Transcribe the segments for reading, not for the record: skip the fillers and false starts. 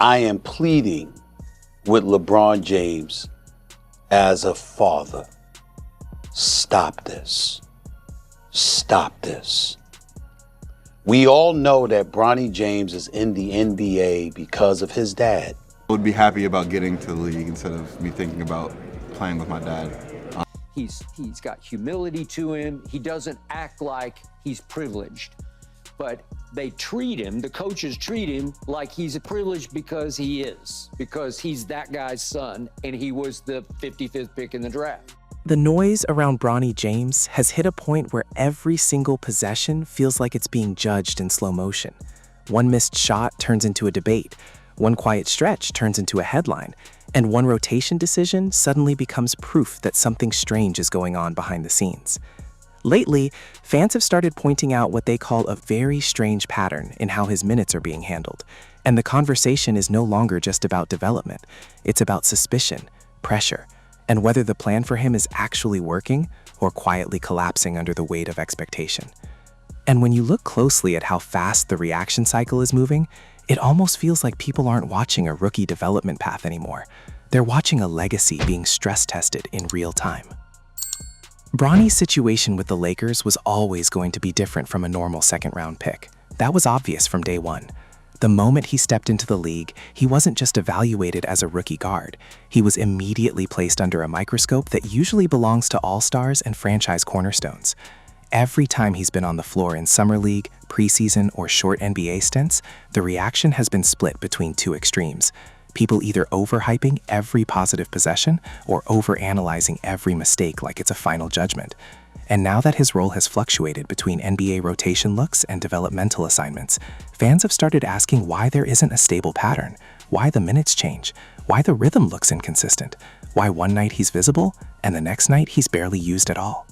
I am pleading with LeBron James as a father. Stop this. Stop this. We all know that Bronny James is in the NBA because of his dad. I would be happy about getting to the league instead of me thinking about playing with my dad. He's got humility to him. He doesn't act like he's privileged, but they treat him, the coaches treat him like he's privileged because he's that guy's son, and he was the 55th pick in the draft. The noise around Bronny James has hit a point where every single possession feels like it's being judged in slow motion. One missed shot turns into a debate, one quiet stretch turns into a headline, and one rotation decision suddenly becomes proof that something strange is going on behind the scenes. Lately, fans have started pointing out what they call a very strange pattern in how his minutes are being handled, and the conversation is no longer just about development. It's about suspicion, pressure, and whether the plan for him is actually working or quietly collapsing under the weight of expectation. And when you look closely at how fast the reaction cycle is moving, it almost feels like people aren't watching a rookie development path anymore. They're watching a legacy being stress-tested in real time. Bronny's situation with the Lakers was always going to be different from a normal second-round pick. That was obvious from day one. The moment he stepped into the league, he wasn't just evaluated as a rookie guard. He was immediately placed under a microscope that usually belongs to all-stars and franchise cornerstones. Every time he's been on the floor in summer league, preseason, or short NBA stints, the reaction has been split between two extremes. People either overhyping every positive possession or overanalyzing every mistake like it's a final judgment. And now that his role has fluctuated between NBA rotation looks and developmental assignments, fans have started asking why there isn't a stable pattern, why the minutes change, why the rhythm looks inconsistent, why one night he's visible and the next night he's barely used at all.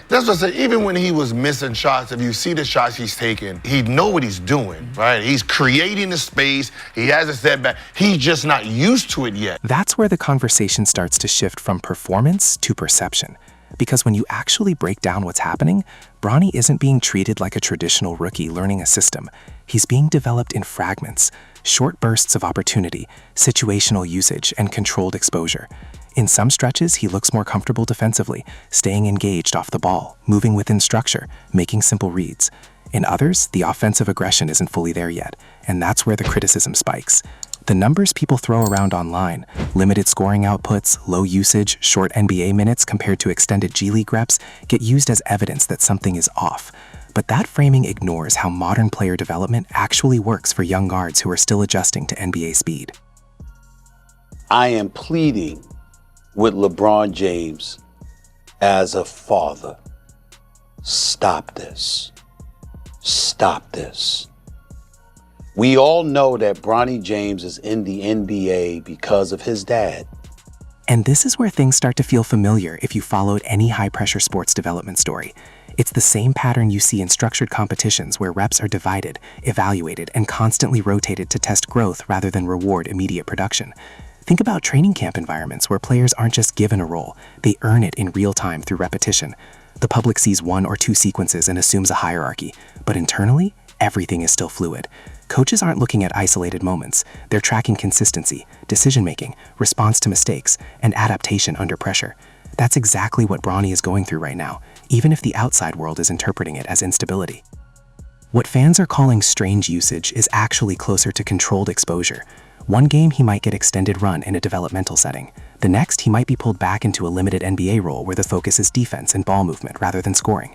That's what I say, even when he was missing shots, if you see the shots he's taking, he know what he's doing, right? He's creating the space, he has a setback, he's just not used to it yet. That's where the conversation starts to shift from performance to perception. Because when you actually break down what's happening, Bronny isn't being treated like a traditional rookie learning a system. He's being developed in fragments, short bursts of opportunity, situational usage, and controlled exposure. In some stretches, he looks more comfortable defensively, staying engaged off the ball, moving within structure, making simple reads. In others, the offensive aggression isn't fully there yet, and that's where the criticism spikes. The numbers people throw around online, limited scoring outputs, low usage, short NBA minutes compared to extended G League reps, get used as evidence that something is off. But that framing ignores how modern player development actually works for young guards who are still adjusting to NBA speed. I am pleading with LeBron James as a father. Stop this. Stop this. We all know that Bronny James is in the NBA because of his dad. And this is where things start to feel familiar if you followed any high-pressure sports development story. It's the same pattern you see in structured competitions where reps are divided, evaluated, and constantly rotated to test growth rather than reward immediate production. Think about training camp environments where players aren't just given a role, they earn it in real time through repetition. The public sees one or two sequences and assumes a hierarchy, but internally, everything is still fluid. Coaches aren't looking at isolated moments. They're tracking consistency, decision-making, response to mistakes, and adaptation under pressure. That's exactly what Bronny is going through right now, even if the outside world is interpreting it as instability. What fans are calling strange usage is actually closer to controlled exposure. One game he might get extended run in a developmental setting. The next he might be pulled back into a limited NBA role where the focus is defense and ball movement rather than scoring.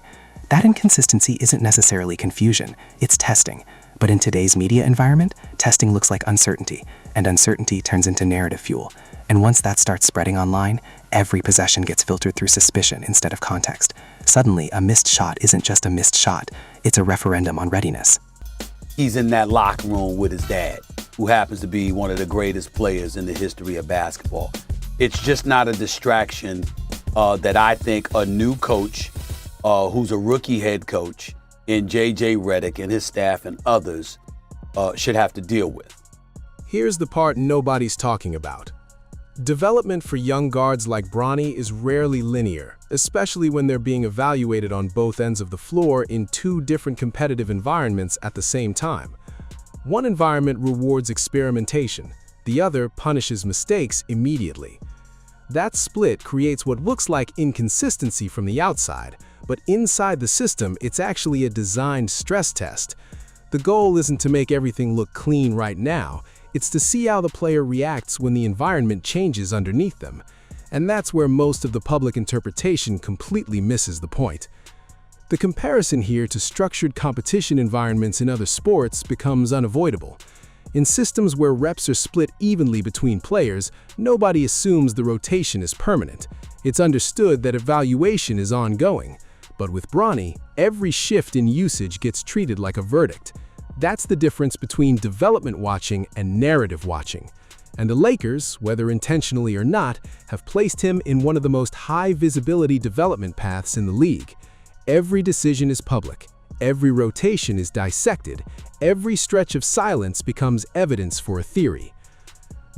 That inconsistency isn't necessarily confusion, it's testing. But in today's media environment, testing looks like uncertainty, and uncertainty turns into narrative fuel. And once that starts spreading online, every possession gets filtered through suspicion instead of context. Suddenly, a missed shot isn't just a missed shot, it's a referendum on readiness. He's in that locker room with his dad, who happens to be one of the greatest players in the history of basketball. It's just not a distraction that I think a new coach, who's a rookie head coach, in J.J. Redick and his staff and others should have to deal with. Here's the part nobody's talking about. Development for young guards like Bronny is rarely linear, especially when they're being evaluated on both ends of the floor in two different competitive environments at the same time. One environment rewards experimentation, the other punishes mistakes immediately. That split creates what looks like inconsistency from the outside, but inside the system, it's actually a designed stress test. The goal isn't to make everything look clean right now, it's to see how the player reacts when the environment changes underneath them. And that's where most of the public interpretation completely misses the point. The comparison here to structured competition environments in other sports becomes unavoidable. In systems where reps are split evenly between players, nobody assumes the rotation is permanent. It's understood that evaluation is ongoing. But with Bronny, every shift in usage gets treated like a verdict. That's the difference between development watching and narrative watching. And the Lakers, whether intentionally or not, have placed him in one of the most high-visibility development paths in the league. Every decision is public. Every rotation is dissected. Every stretch of silence becomes evidence for a theory.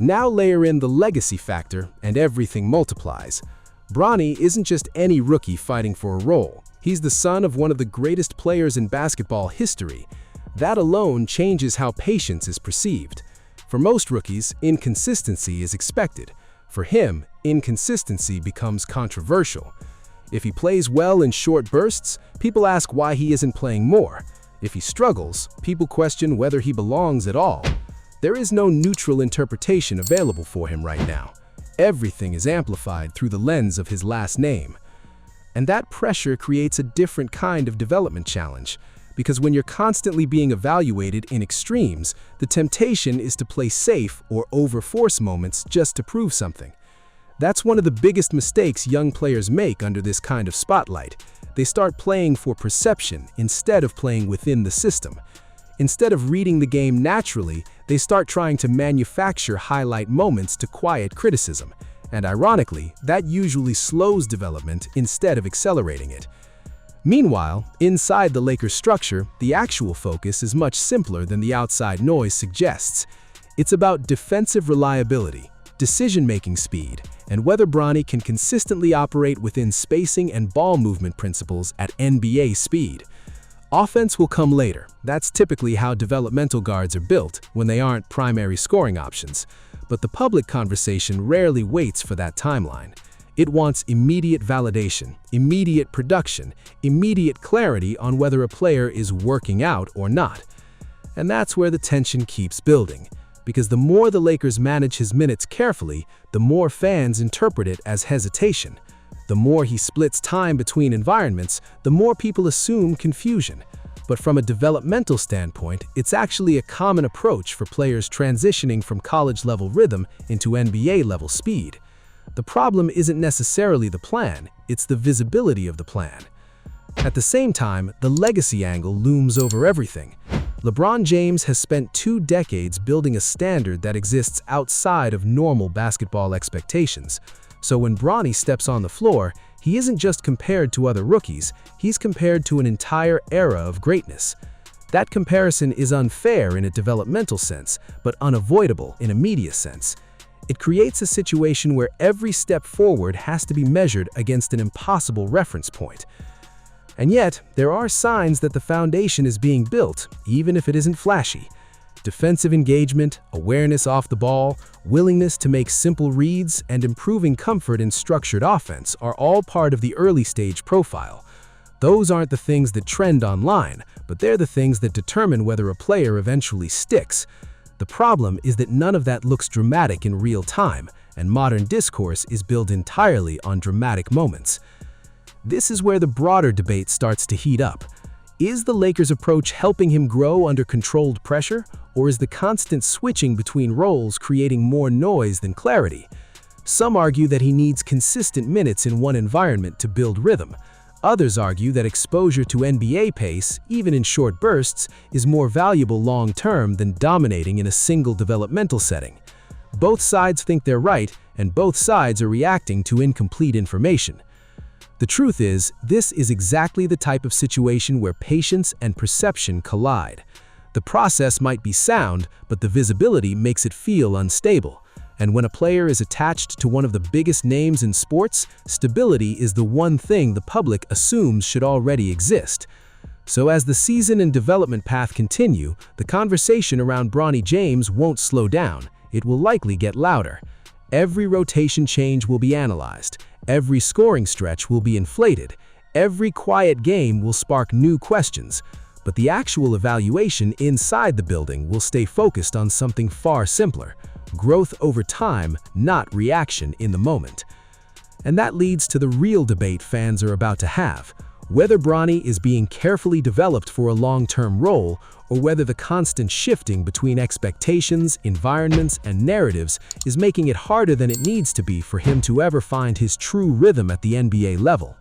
Now layer in the legacy factor, and everything multiplies. Bronny isn't just any rookie fighting for a role. He's the son of one of the greatest players in basketball history. That alone changes how patience is perceived. For most rookies, inconsistency is expected. For him, inconsistency becomes controversial. If he plays well in short bursts, people ask why he isn't playing more. If he struggles, people question whether he belongs at all. There is no neutral interpretation available for him right now. Everything is amplified through the lens of his last name. And that pressure creates a different kind of development challenge, because when you're constantly being evaluated in extremes, the temptation is to play safe or overforce moments just to prove something. That's one of the biggest mistakes young players make under this kind of spotlight. They start playing for perception instead of playing within the system. Instead of reading the game naturally, they start trying to manufacture highlight moments to quiet criticism. And ironically, that usually slows development instead of accelerating it. Meanwhile, inside the Lakers structure, the actual focus is much simpler than the outside noise suggests. It's about defensive reliability, decision-making speed, and whether Bronny can consistently operate within spacing and ball movement principles at NBA speed. Offense will come later. That's typically how developmental guards are built when they aren't primary scoring options. But the public conversation rarely waits for that timeline. It wants immediate validation, immediate production, immediate clarity on whether a player is working out or not. And that's where the tension keeps building. Because the more the Lakers manage his minutes carefully, the more fans interpret it as hesitation. The more he splits time between environments, the more people assume confusion. But from a developmental standpoint, it's actually a common approach for players transitioning from college-level rhythm into NBA-level speed. The problem isn't necessarily the plan, it's the visibility of the plan. At the same time, the legacy angle looms over everything. LeBron James has spent 2 decades building a standard that exists outside of normal basketball expectations. So when Bronny steps on the floor, he isn't just compared to other rookies, he's compared to an entire era of greatness. That comparison is unfair in a developmental sense, but unavoidable in a media sense. It creates a situation where every step forward has to be measured against an impossible reference point. And yet, there are signs that the foundation is being built, even if it isn't flashy. Defensive engagement, awareness off the ball, willingness to make simple reads, and improving comfort in structured offense are all part of the early-stage profile. Those aren't the things that trend online, but they're the things that determine whether a player eventually sticks. The problem is that none of that looks dramatic in real time, and modern discourse is built entirely on dramatic moments. This is where the broader debate starts to heat up. Is the Lakers' approach helping him grow under controlled pressure, or is the constant switching between roles creating more noise than clarity? Some argue that he needs consistent minutes in one environment to build rhythm. Others argue that exposure to NBA pace, even in short bursts, is more valuable long-term than dominating in a single developmental setting. Both sides think they're right, and both sides are reacting to incomplete information. The truth is, this is exactly the type of situation where patience and perception collide. The process might be sound, but the visibility makes it feel unstable. And when a player is attached to one of the biggest names in sports, stability is the one thing the public assumes should already exist. So as the season and development path continue, the conversation around Bronny James won't slow down. It will likely get louder. Every rotation change will be analyzed. Every scoring stretch will be inflated. Every quiet game will spark new questions. But the actual evaluation inside the building will stay focused on something far simpler: growth over time, not reaction in the moment. And that leads to the real debate fans are about to have: whether Bronny is being carefully developed for a long-term role, or whether the constant shifting between expectations, environments, and narratives is making it harder than it needs to be for him to ever find his true rhythm at the NBA level.